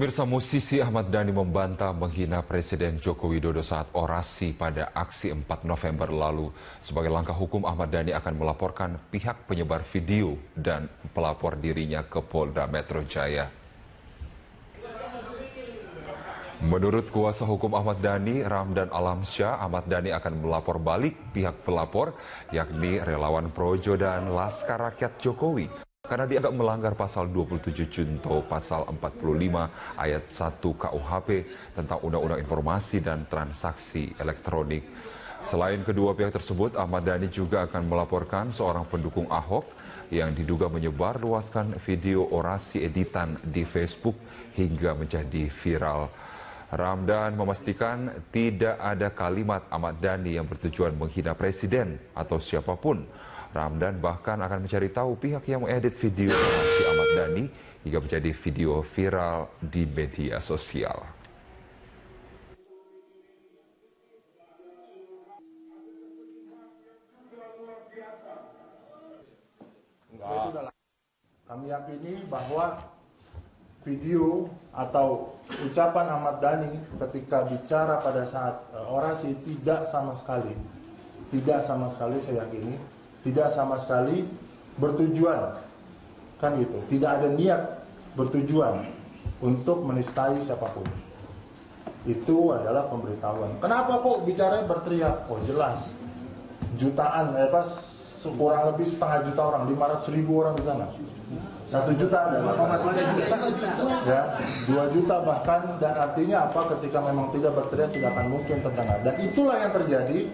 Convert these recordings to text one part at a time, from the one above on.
Pemirsa, musisi Ahmad Dhani membantah menghina Presiden Joko Widodo saat orasi pada aksi 4 November lalu. Sebagai langkah hukum, Ahmad Dhani akan melaporkan pihak penyebar video dan pelapor dirinya ke Polda Metro Jaya. Menurut kuasa hukum Ahmad Dhani, Ramdan Alamsyah, Ahmad Dhani akan melapor balik pihak pelapor, yakni relawan Projo dan Laskar Rakyat Jokowi, karena dianggap melanggar pasal 27 Junto pasal 45 ayat 1 KUHP tentang Undang-Undang Informasi dan Transaksi Elektronik. Selain kedua pihak tersebut, Ahmad Dhani juga akan melaporkan seorang pendukung Ahok yang diduga menyebarluaskan video orasi editan di Facebook hingga menjadi viral. Ramdan memastikan tidak ada kalimat Ahmad Dhani yang bertujuan menghina presiden atau siapapun. Ramdan bahkan akan mencari tahu pihak yang mengedit video orasi Ahmad Dhani hingga menjadi video viral di media sosial. Kami yakini bahwa video atau ucapan Ahmad Dhani ketika bicara pada saat orasi tidak sama sekali saya yakini tidak sama sekali bertujuan, kan gitu, tidak ada niat bertujuan untuk menistai siapapun. Itu adalah pemberitahuan. Kenapa kok bicara berteriak? Oh jelas, jutaan, kurang lebih setengah juta orang, 500.000 orang di sana. 1 juta ada, 2,3 juta, ya, 2 juta bahkan, dan artinya apa? Ketika memang tidak berteriak tidak akan mungkin terdengar. Dan itulah yang terjadi.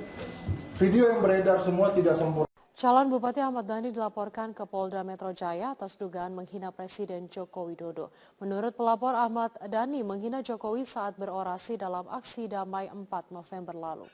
Video yang beredar semua tidak sempurna. Calon Bupati Ahmad Dhani dilaporkan ke Polda Metro Jaya atas dugaan menghina Presiden Joko Widodo. Menurut pelapor, Ahmad Dhani menghina Jokowi saat berorasi dalam aksi damai 4 November lalu.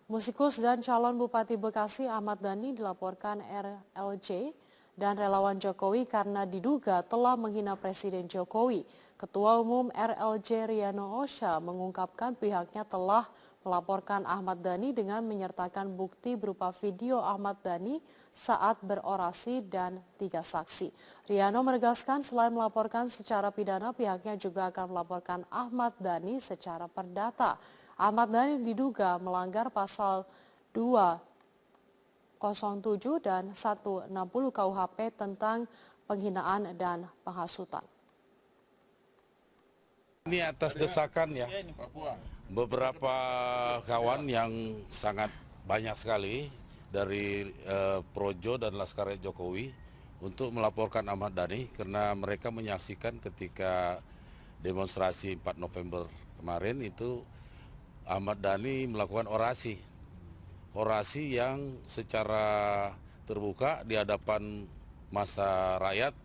Musikus dan calon Bupati Bekasi Ahmad Dhani dilaporkan RLJ dan relawan Jokowi karena diduga telah menghina Presiden Jokowi. Ketua Umum RLJ Riano Osha mengungkapkan pihaknya telah melaporkan Ahmad Dhani dengan menyertakan bukti berupa video Ahmad Dhani saat berorasi dan 3 saksi. Riano menegaskan selain melaporkan secara pidana, pihaknya juga akan melaporkan Ahmad Dhani secara perdata. Ahmad Dhani diduga melanggar pasal 207 dan 160 KUHP tentang penghinaan dan penghasutan. Ini atas desakan ya, beberapa kawan yang sangat banyak sekali dari Projo dan Laskar Rakyat Jokowi untuk melaporkan Ahmad Dhani karena mereka menyaksikan ketika demonstrasi 4 November kemarin itu Ahmad Dhani melakukan orasi yang secara terbuka di hadapan massa rakyat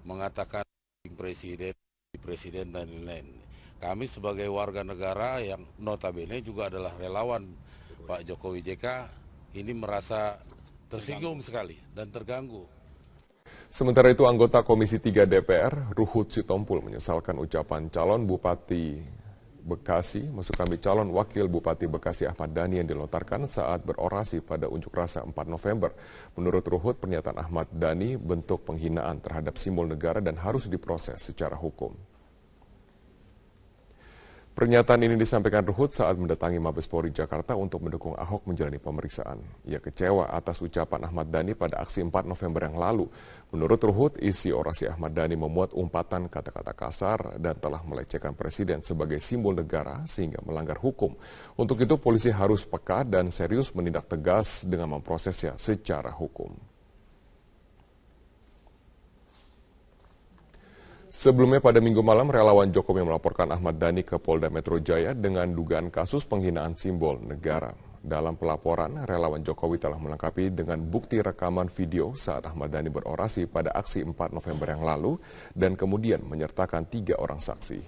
mengatakan presiden dan lain-lain. Kami sebagai warga negara yang notabene juga adalah relawan Pak Jokowi JK ini merasa tersinggung sekali dan terganggu. Sementara itu anggota Komisi 3 DPR Ruhut Sitompul menyesalkan ucapan calon Bupati Bekasi, maksud kami calon Wakil Bupati Bekasi Ahmad Dhani yang dilontarkan saat berorasi pada unjuk rasa 4 November. Menurut Ruhut, pernyataan Ahmad Dhani bentuk penghinaan terhadap simbol negara dan harus diproses secara hukum. Pernyataan ini disampaikan Ruhut saat mendatangi Mabes Polri Jakarta untuk mendukung Ahok menjalani pemeriksaan. Ia kecewa atas ucapan Ahmad Dhani pada aksi 4 November yang lalu. Menurut Ruhut, isi orasi Ahmad Dhani memuat umpatan kata-kata kasar dan telah melecehkan presiden sebagai simbol negara sehingga melanggar hukum. Untuk itu, polisi harus peka dan serius menindak tegas dengan memprosesnya secara hukum. Sebelumnya pada Minggu malam, relawan Jokowi melaporkan Ahmad Dhani ke Polda Metro Jaya dengan dugaan kasus penghinaan simbol negara. Dalam pelaporan, relawan Jokowi telah melengkapi dengan bukti rekaman video saat Ahmad Dhani berorasi pada aksi 4 November yang lalu dan kemudian menyertakan 3 orang saksi.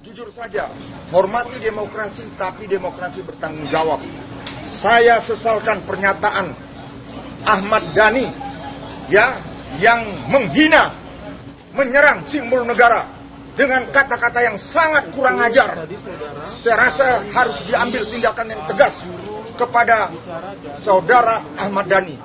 Jujur saja, hormati demokrasi tapi demokrasi bertanggung jawab. Saya sesalkan pernyataan Ahmad Dhani ya yang menghina, menyerang simbol negara dengan kata-kata yang sangat kurang ajar. Saya rasa harus diambil tindakan yang tegas kepada saudara Ahmad Dhani.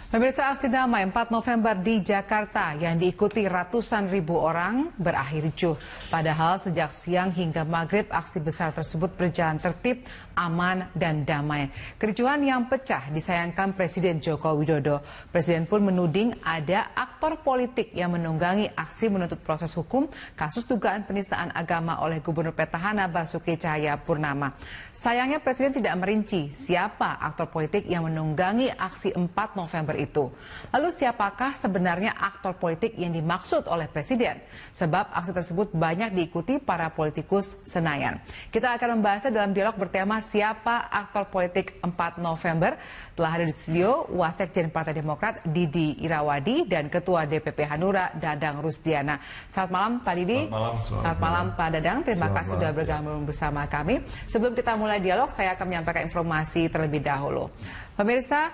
Pemirsa, aksi damai 4 November di Jakarta yang diikuti ratusan ribu orang berakhir ricuh. Padahal sejak siang hingga maghrib aksi besar tersebut berjalan tertib, aman, dan damai. Kericuhan yang pecah disayangkan Presiden Joko Widodo. Presiden pun menuding ada aktor politik yang menunggangi aksi menuntut proses hukum kasus dugaan penistaan agama oleh Gubernur Petahana Basuki Cahayapurnama. Sayangnya Presiden tidak merinci siapa aktor politik yang menunggangi aksi 4 November itu. Lalu siapakah sebenarnya aktor politik yang dimaksud oleh Presiden? Sebab aksi tersebut banyak diikuti para politikus Senayan. Kita akan membahasnya dalam dialog bertema siapa aktor politik 4 November. Telah hadir di studio Wasekjen Partai Demokrat Didi Irawadi dan Ketua DPP Hanura Dadang Rusdiana. Selamat malam Pak Didi. Selamat malam Pak Dadang. Terima kasih sudah bergabung bersama kami. Sebelum kita mulai dialog, saya akan menyampaikan informasi terlebih dahulu. Pemirsa,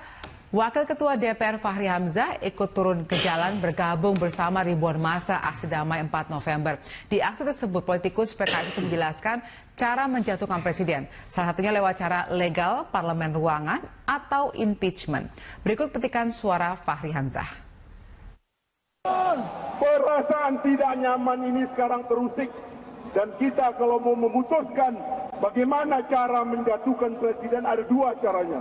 Wakil Ketua DPR Fahri Hamzah ikut turun ke jalan bergabung bersama ribuan massa aksi damai 4 November. Di aksi tersebut, politikus PKS itu menjelaskan cara menjatuhkan presiden. Salah satunya lewat cara legal, parlemen ruangan, atau impeachment. Berikut petikan suara Fahri Hamzah. Perasaan tidak nyaman ini sekarang terusik. Dan kita kalau mau memutuskan bagaimana cara menjatuhkan presiden, ada dua caranya.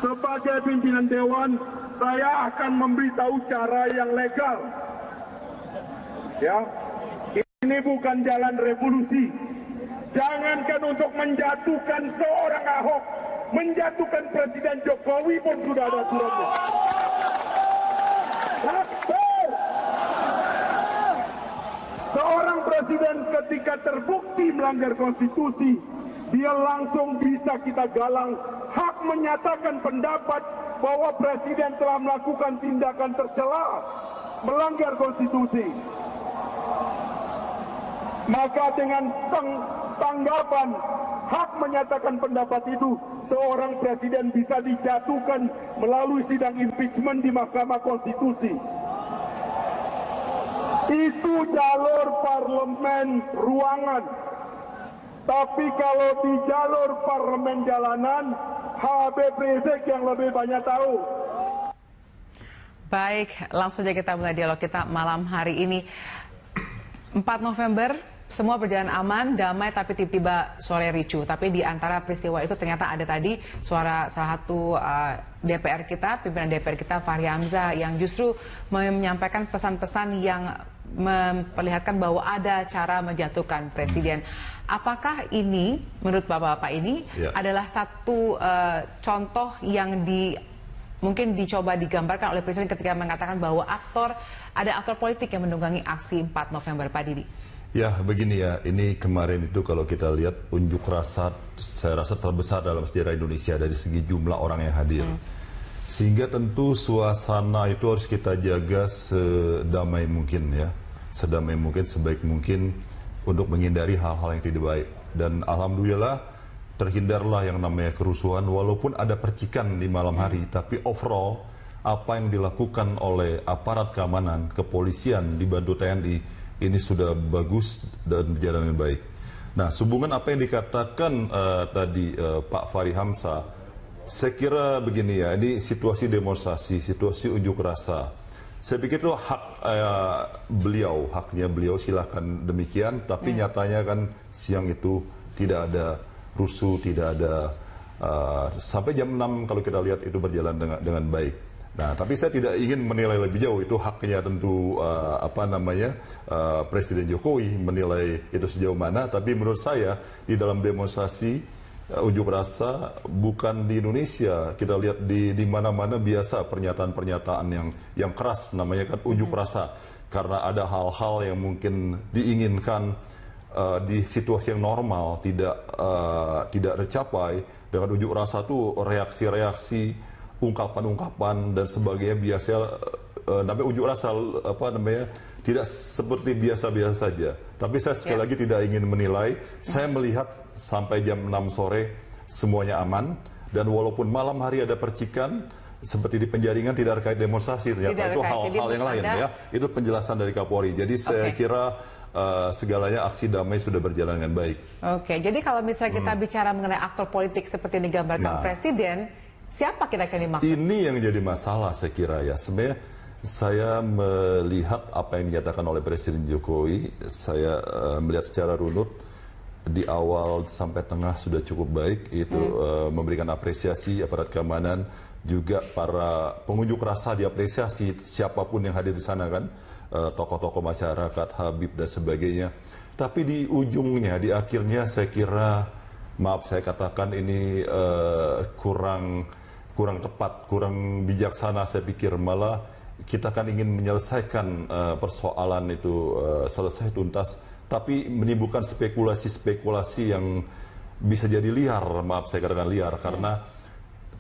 Sebagai pimpinan Dewan, saya akan memberitahu cara yang legal. Ya, ini bukan jalan revolusi. Jangankan untuk menjatuhkan seorang Ahok, menjatuhkan Presiden Jokowi pun sudah ada aturannya. Seorang presiden ketika terbukti melanggar konstitusi, dia langsung bisa kita galang hak menyatakan pendapat bahwa presiden telah melakukan tindakan tercela, melanggar konstitusi. Maka dengan tanggapan hak menyatakan pendapat itu, seorang presiden bisa dijatuhkan melalui sidang impeachment di Mahkamah Konstitusi. Itu jalur parlemen ruangan. Tapi kalau di jalur parlemen jalanan, Habib Rizik yang lebih banyak tahu. Baik, langsung saja kita mulai dialog kita malam hari ini. 4 November, semua berjalan aman, damai, tapi tiba-tiba sore ricuh. Tapi di antara peristiwa itu ternyata ada tadi suara salah satu DPR kita, pimpinan DPR kita Fahri Hamzah yang justru menyampaikan pesan-pesan yang memperlihatkan bahwa ada cara menjatuhkan presiden. Apakah ini, menurut Bapak-Bapak ini, adalah satu contoh yang mungkin dicoba digambarkan oleh presiden ketika mengatakan bahwa ada aktor politik yang menunggangi aksi 4 November, Pak Didi? Ya, begini ya, ini kemarin itu kalau kita lihat unjuk rasa, saya rasa terbesar dalam sejarah Indonesia dari segi jumlah orang yang hadir. Sehingga tentu suasana itu harus kita jaga sedamai mungkin ya, sedamai mungkin, sebaik mungkin untuk menghindari hal-hal yang tidak baik. Dan alhamdulillah terhindarlah yang namanya kerusuhan, walaupun ada percikan di malam hari, tapi overall apa yang dilakukan oleh aparat keamanan, kepolisian dibantu TNI, ini sudah bagus dan berjalan dengan baik. Nah, sehubungan apa yang dikatakan tadi Pak Fahri Hamzah, saya kira begini ya, ini situasi demonstrasi, situasi unjuk rasa. Saya pikir itu hak haknya beliau, silakan demikian. Tapi nyatanya kan siang itu tidak ada rusuh, tidak ada sampai jam 6 kalau kita lihat itu berjalan dengan baik. Nah, tapi saya tidak ingin menilai lebih jauh, itu haknya tentu Presiden Jokowi menilai itu sejauh mana. Tapi menurut saya di dalam demonstrasi unjuk rasa bukan di Indonesia, kita lihat di mana-mana biasa pernyataan-pernyataan yang keras, namanya kan unjuk rasa karena ada hal-hal yang mungkin diinginkan di situasi yang normal tidak tercapai. Dengan unjuk rasa itu reaksi-reaksi, ungkapan-ungkapan dan sebagainya biasa, namanya unjuk rasa tidak seperti biasa-biasa saja. Tapi saya sekali lagi tidak ingin menilai. Saya melihat sampai jam 6 sore semuanya aman, dan walaupun malam hari ada percikan, seperti di penjaringan tidak terkait demonstrasi, ternyata itu hal-hal yang lain ya. Itu penjelasan dari Kapolri. Jadi saya kira segalanya aksi damai sudah berjalan dengan baik. Oke, jadi kalau misalnya kita bicara mengenai aktor politik seperti yang digambarkan Presiden, siapa kira-kira dimaksud? Ini yang jadi masalah saya kira ya. Sebenarnya saya melihat apa yang dinyatakan oleh Presiden Jokowi, saya melihat secara runut di awal sampai tengah sudah cukup baik, itu memberikan apresiasi aparat keamanan, juga para pengunjuk rasa diapresiasi, siapapun yang hadir di sana kan, tokoh-tokoh masyarakat, Habib dan sebagainya. Tapi di ujungnya, di akhirnya saya kira, maaf saya katakan ini kurang tepat, kurang bijaksana saya pikir. Malah kita kan ingin menyelesaikan persoalan itu selesai tuntas, tapi menimbulkan spekulasi-spekulasi yang bisa jadi liar, maaf saya katakan liar, karena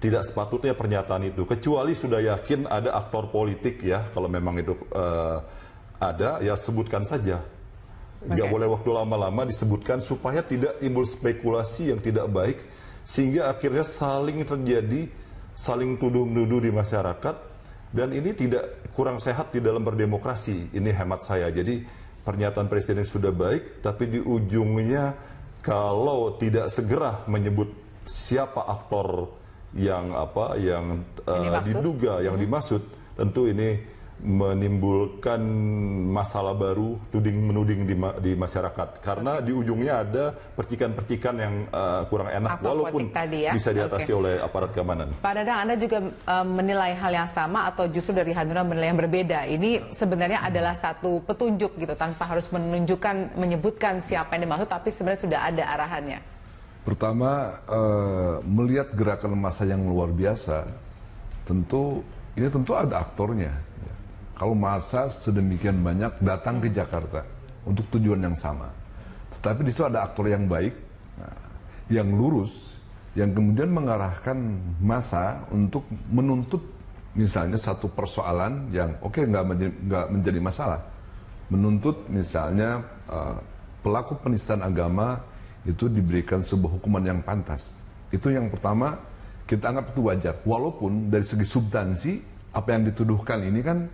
tidak sepatutnya pernyataan itu, kecuali sudah yakin ada aktor politik ya, kalau memang itu ada, ya sebutkan saja. Nggak boleh waktu lama-lama disebutkan supaya tidak timbul spekulasi yang tidak baik, sehingga akhirnya saling terjadi, saling tuduh-menuduh di masyarakat, dan ini tidak kurang sehat di dalam berdemokrasi, ini hemat saya. Jadi pernyataan Presiden sudah baik, tapi di ujungnya kalau tidak segera menyebut siapa aktor yang diduga, yang dimaksud, tentu ini menimbulkan masalah baru, tuding-menuding di masyarakat. Karena di ujungnya ada percikan-percikan yang kurang enak, walaupun bisa diatasi oleh aparat keamanan. Pak Dadang, Anda juga menilai hal yang sama atau justru dari Hanura menilai yang berbeda? Ini sebenarnya adalah satu petunjuk gitu, tanpa harus menyebutkan siapa yang dimaksud, tapi sebenarnya sudah ada arahannya. Pertama, melihat gerakan massa yang luar biasa, tentu ada aktornya. Kalau massa sedemikian banyak datang ke Jakarta untuk tujuan yang sama, tetapi di situ ada aktor yang baik, yang lurus, yang kemudian mengarahkan massa untuk menuntut misalnya satu persoalan yang nggak menjadi masalah, menuntut misalnya pelaku penistaan agama itu diberikan sebuah hukuman yang pantas. Itu yang pertama, kita anggap itu wajar. Walaupun dari segi substansi, apa yang dituduhkan ini kan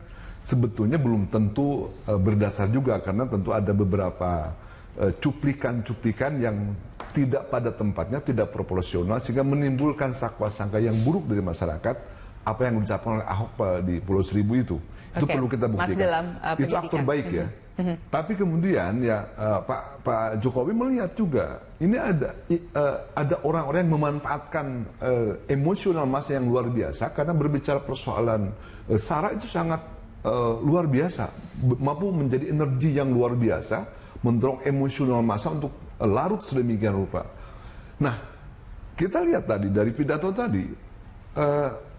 sebetulnya belum tentu berdasar juga, karena tentu ada beberapa cuplikan-cuplikan yang tidak pada tempatnya, tidak proporsional, sehingga menimbulkan sangka yang buruk dari masyarakat. Apa yang diucapkan oleh Ahok di Pulau Seribu itu perlu kita buktikan. Itu aktor baik ya. Tapi kemudian ya Pak Jokowi melihat juga ini ada orang-orang yang memanfaatkan emosional massa yang luar biasa, karena berbicara persoalan SARA itu sangat luar biasa, mampu menjadi energi yang luar biasa, mendorong emosional massa untuk larut sedemikian rupa. Nah, kita lihat tadi dari pidato tadi,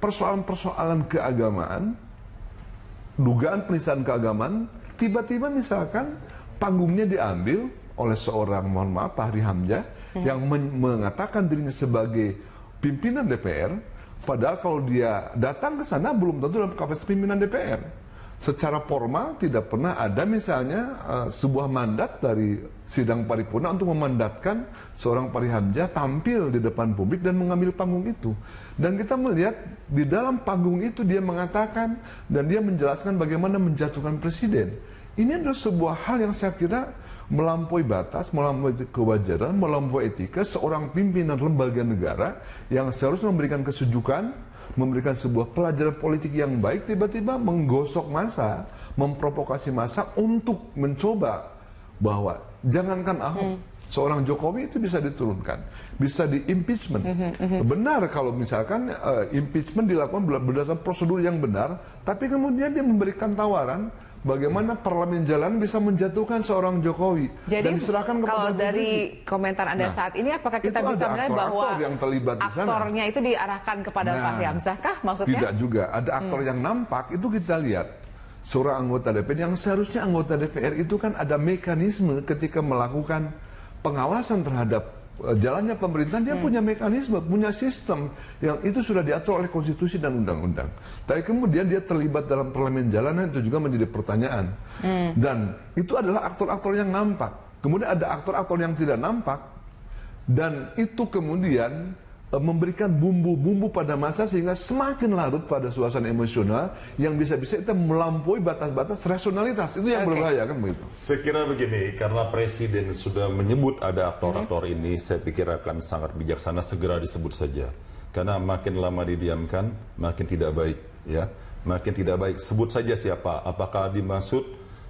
persoalan-persoalan keagamaan, dugaan penistaan keagamaan, tiba-tiba misalkan panggungnya diambil oleh seorang, mohon maaf, Fahri Hamzah, yang mengatakan dirinya sebagai pimpinan DPR, padahal kalau dia datang ke sana belum tentu dalam kapasitas pimpinan DPR. Secara formal tidak pernah ada misalnya sebuah mandat dari sidang paripurna untuk memandatkan seorang Fahri Hamzah tampil di depan publik dan mengambil panggung itu. Dan kita melihat di dalam panggung itu dia mengatakan dan dia menjelaskan bagaimana menjatuhkan presiden. Ini adalah sebuah hal yang saya kira melampaui batas, melampaui kewajaran, melampaui etika seorang pimpinan lembaga negara yang seharusnya memberikan kesejukan, memberikan sebuah pelajaran politik yang baik, tiba-tiba menggosok massa, memprovokasi massa untuk mencoba bahwa jangankan Ahok, seorang Jokowi itu bisa diturunkan, bisa di-impeachment. Benar kalau misalkan impeachment dilakukan berdasarkan prosedur yang benar, tapi kemudian dia memberikan tawaran bagaimana parlemen jalan bisa menjatuhkan seorang Jokowi. Jadi, dan diserahkan kepada kalau dari komentar Anda saat ini, apakah kita bisa melihat bahwa yang terlibat di sana. Aktornya itu diarahkan kepada Fahri Hamzah kah maksudnya? Tidak juga, ada aktor yang nampak, itu kita lihat. Seorang anggota DPR yang seharusnya anggota DPR itu kan ada mekanisme ketika melakukan pengawasan terhadap jalannya pemerintahan, dia punya mekanisme, punya sistem yang itu sudah diatur oleh konstitusi dan undang-undang. Tapi kemudian dia terlibat dalam parlemen jalanan, itu juga menjadi pertanyaan. Dan itu adalah aktor-aktor yang nampak. Kemudian ada aktor-aktor yang tidak nampak, dan itu kemudian memberikan bumbu-bumbu pada massa sehingga semakin larut pada suasana emosional yang bisa-bisa kita melampaui batas-batas rasionalitas. Itu yang berbahaya kan begitu. Saya kira begini, karena Presiden sudah menyebut ada aktor-aktor ini, saya pikir akan sangat bijaksana segera disebut saja. Karena makin lama didiamkan, makin tidak baik, ya. Makin tidak baik. Sebut saja siapa. Apakah dimaksud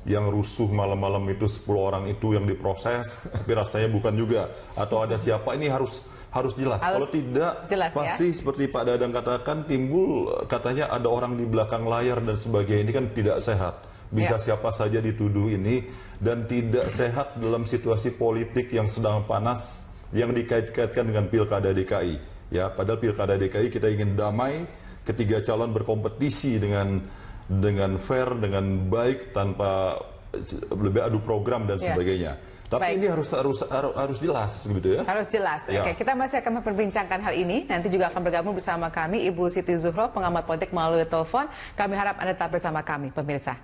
yang rusuh malam-malam itu 10 orang itu yang diproses? Tapi rasanya bukan juga. Atau ada siapa? Ini harus jelas. Kalau tidak, jelas, pasti ya? seperti Pak Dadang katakan, timbul katanya ada orang di belakang layar dan sebagainya. Ini kan tidak sehat. Bisa siapa saja dituduh ini, dan tidak sehat dalam situasi politik yang sedang panas yang dikait-kaitkan dengan Pilkada DKI. Ya, padahal Pilkada DKI kita ingin damai, ketiga calon berkompetisi dengan fair, dengan baik, tanpa lebih adu program dan sebagainya. Tapi ini harus jelas gitu ya. Harus jelas. Ya. Oke, kita masih akan memperbincangkan hal ini. Nanti juga akan bergabung bersama kami Ibu Siti Zuhro, pengamat politik melalui telepon. Kami harap Anda tetap bersama kami, pemirsa.